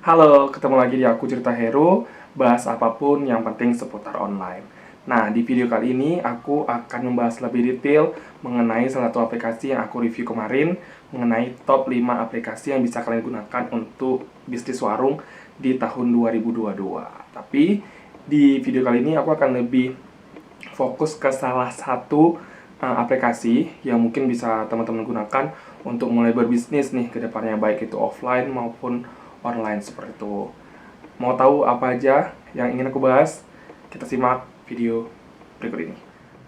Halo, ketemu lagi di aku Cerita Hero, bahas apapun yang penting seputar online. Nah, di video kali ini aku akan membahas lebih detail mengenai salah satu aplikasi yang aku review kemarin, mengenai top 5 aplikasi yang bisa kalian gunakan untuk bisnis warung di tahun 2022. Tapi di video kali ini aku akan lebih fokus ke salah satu aplikasi yang mungkin bisa teman-teman gunakan untuk mulai berbisnis nih ke depannya, baik itu offline maupun online seperti itu. Mau tahu apa aja yang ingin aku bahas? Kita simak video berikut ini.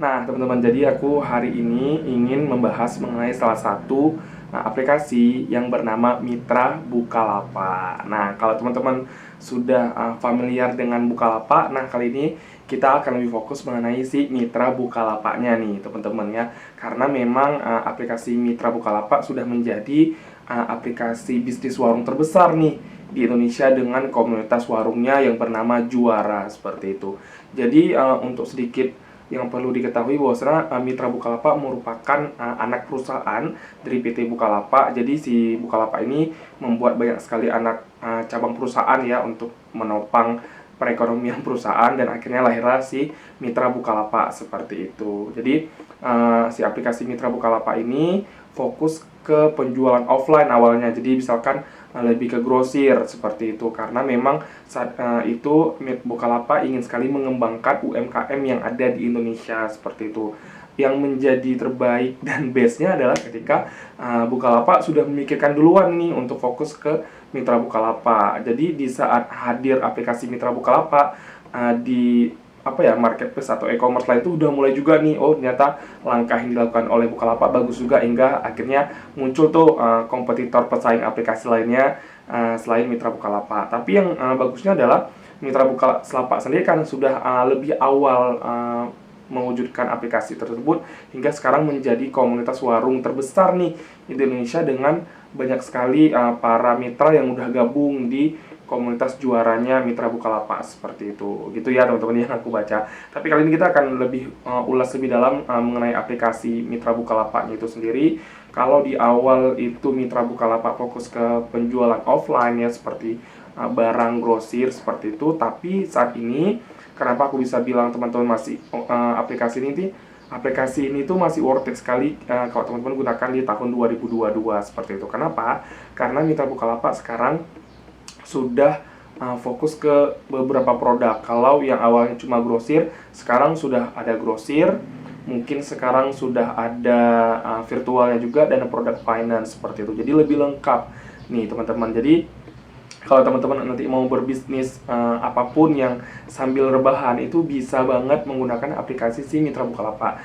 Nah, teman-teman, jadi aku hari ini ingin membahas mengenai salah satu aplikasi yang bernama Mitra Bukalapak. Nah, kalau teman-teman sudah familiar dengan Bukalapak, nah kali ini kita akan lebih fokus mengenai si Mitra Bukalapaknya nih, teman-teman ya. Karena memang aplikasi Mitra Bukalapak sudah menjadi aplikasi bisnis warung terbesar nih di Indonesia dengan komunitas warungnya yang bernama Juara seperti itu. Jadi untuk sedikit yang perlu diketahui bahwasanya Mitra Bukalapak merupakan anak perusahaan dari PT Bukalapak. Jadi si Bukalapak ini membuat banyak sekali anak cabang perusahaan ya untuk menopang perekonomian perusahaan, dan akhirnya lahirlah si Mitra Bukalapak seperti itu. Jadi si aplikasi Mitra Bukalapak ini fokus ke penjualan offline awalnya. Jadi misalkan lebih ke grosir seperti itu, karena memang saat itu Bukalapak ingin sekali mengembangkan UMKM yang ada di Indonesia seperti itu. Yang menjadi terbaik dan best-nya adalah ketika Bukalapak sudah memikirkan duluan nih untuk fokus ke Mitra Bukalapak. Jadi di saat hadir aplikasi Mitra Bukalapak di marketplace atau e-commerce lain itu udah mulai juga nih, oh ternyata langkah yang dilakukan oleh Bukalapak bagus juga, hingga akhirnya muncul tuh kompetitor pesaing aplikasi lainnya selain Mitra Bukalapak. Tapi yang bagusnya adalah Mitra Bukalapak sendiri kan sudah lebih awal mewujudkan aplikasi tersebut, hingga sekarang menjadi komunitas warung terbesar nih di Indonesia dengan banyak sekali para mitra yang udah gabung di komunitas juaranya Mitra Bukalapak seperti itu. Gitu ya teman-teman yang aku baca. Tapi kali ini kita akan lebih ulas lebih dalam mengenai aplikasi Mitra Bukalapaknya itu sendiri. Kalau di awal itu Mitra Bukalapak fokus ke penjualan offline ya, seperti barang grosir seperti itu. Tapi saat ini kenapa aku bisa bilang teman-teman masih aplikasi ini tuh masih worth it sekali kalau teman-teman gunakan di tahun 2022 seperti itu. Kenapa? Karena Mitra Bukalapak sekarang sudah fokus ke beberapa produk. Kalau yang awalnya cuma grosir, sekarang sudah ada grosir, mungkin sekarang sudah ada virtualnya juga, dan produk finance seperti itu. Jadi lebih lengkap nih teman-teman. Jadi kalau teman-teman nanti mau berbisnis apapun yang sambil rebahan, itu bisa banget menggunakan aplikasi si Mitra Bukalapak.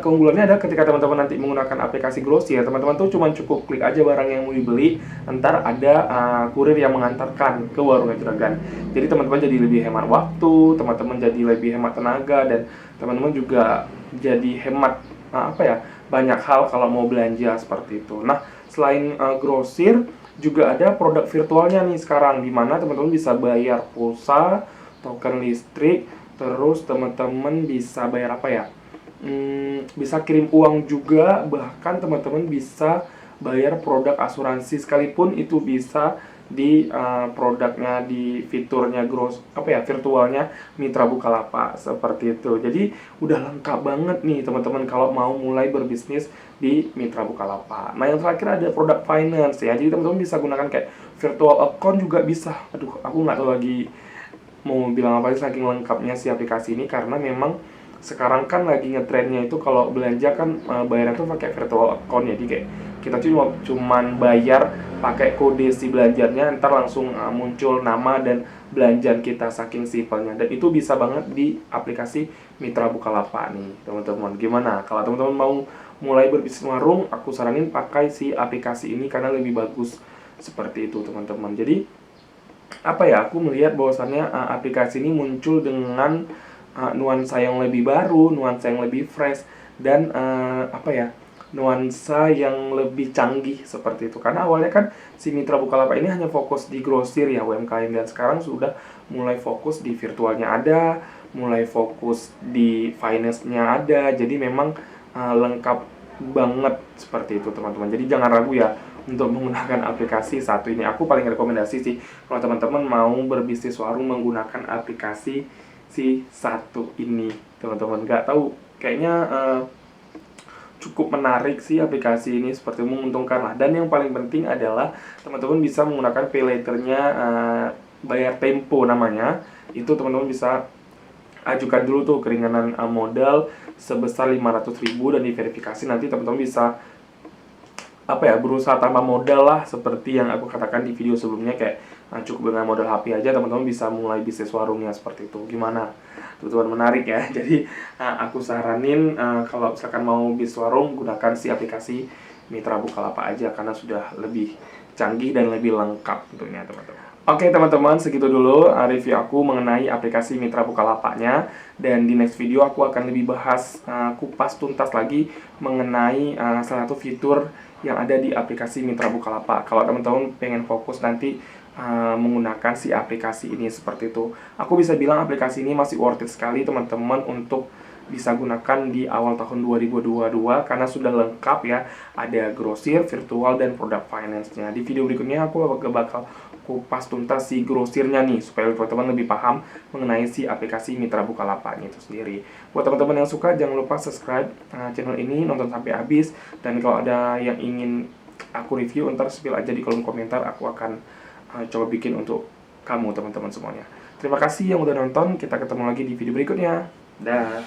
Keunggulannya ada ketika teman-teman nanti menggunakan aplikasi grosir, teman-teman tuh cuma cukup klik aja barang yang mau dibeli, ntar ada kurir yang mengantarkan ke warungnya juragan. Jadi teman-teman jadi lebih hemat waktu, teman-teman jadi lebih hemat tenaga, dan teman-teman juga jadi hemat banyak hal kalau mau belanja seperti itu. Nah, selain grosir, juga ada produk virtualnya nih sekarang, dimana teman-teman bisa bayar pulsa, token listrik, terus teman-teman bisa bayar bisa kirim uang juga, bahkan teman-teman bisa bayar produk asuransi sekalipun itu bisa di produknya, di fiturnya virtualnya Mitra Bukalapak seperti itu. Jadi udah lengkap banget nih teman-teman kalau mau mulai berbisnis di Mitra Bukalapak. Nah, yang terakhir ada produk finance ya. Jadi teman-teman bisa gunakan kayak virtual account juga bisa. Aduh, aku nggak tahu lagi mau bilang apa sih saking lengkapnya si aplikasi ini, karena memang sekarang kan lagi ngetrennya itu kalau belanja kan bayarnya tuh pakai virtual account ya. Jadi kayak kita cuman bayar pakai kode si belanjanya, ntar langsung muncul nama dan belanjaan kita, saking simpelnya. Dan itu bisa banget di aplikasi Mitra Bukalapak nih teman-teman. Gimana kalau teman-teman mau mulai berbisnis warung, aku saranin pakai si aplikasi ini karena lebih bagus seperti itu teman-teman. Jadi aku melihat bahwasannya aplikasi ini muncul dengan nuansa yang lebih baru, nuansa yang lebih fresh, dan nuansa yang lebih canggih seperti itu. Karena awalnya kan si Mitra Bukalapak ini hanya fokus di grosir ya, UMKM, dan sekarang sudah mulai fokus di virtualnya ada, mulai fokus di finance-nya ada. Jadi memang lengkap banget seperti itu teman-teman. Jadi jangan ragu ya untuk menggunakan aplikasi satu ini. Aku paling rekomendasi sih kalau teman-teman mau berbisnis warung menggunakan aplikasi si satu ini, teman-teman. Nggak tahu, kayaknya cukup menarik sih aplikasi ini, seperti menguntungkan lah. Dan yang paling penting adalah teman-teman bisa menggunakan pay later-nya, bayar tempo namanya. Itu teman-teman bisa ajukan dulu tuh keringanan modal sebesar 500.000 dan diverifikasi. Nanti teman-teman bisa berusaha tambah modal lah, seperti yang aku katakan di video sebelumnya, kayak cukup dengan modal HP aja teman-teman bisa mulai bisnis warungnya, seperti itu. Gimana teman-teman, menarik ya? Jadi aku saranin kalau misalkan mau bisnis warung, gunakan si aplikasi Mitra Bukalapak aja, karena sudah lebih canggih dan lebih lengkap tentunya teman-teman. Oke teman-teman, segitu dulu review aku mengenai aplikasi Mitra Bukalapaknya. Dan di next video aku akan lebih bahas kupas tuntas lagi mengenai salah satu fitur yang ada di aplikasi Mitra Bukalapak. Kalau teman-teman pengen fokus nanti menggunakan si aplikasi ini, seperti itu. Aku bisa bilang aplikasi ini masih worth it sekali teman-teman untuk bisa gunakan di awal tahun 2022 karena sudah lengkap ya. Ada grosir, virtual, dan produk finance-nya. Di video berikutnya aku bakal kupas tuntas si grosirnya nih, supaya teman-teman lebih paham mengenai si aplikasi Mitra Bukalapaknya itu sendiri. Buat teman-teman yang suka, jangan lupa subscribe channel ini, nonton sampai habis. Dan kalau ada yang ingin aku review, ntar spill aja di kolom komentar, aku akan coba bikin untuk kamu teman-teman semuanya. Terima kasih yang udah nonton, kita ketemu lagi di video berikutnya. Dah.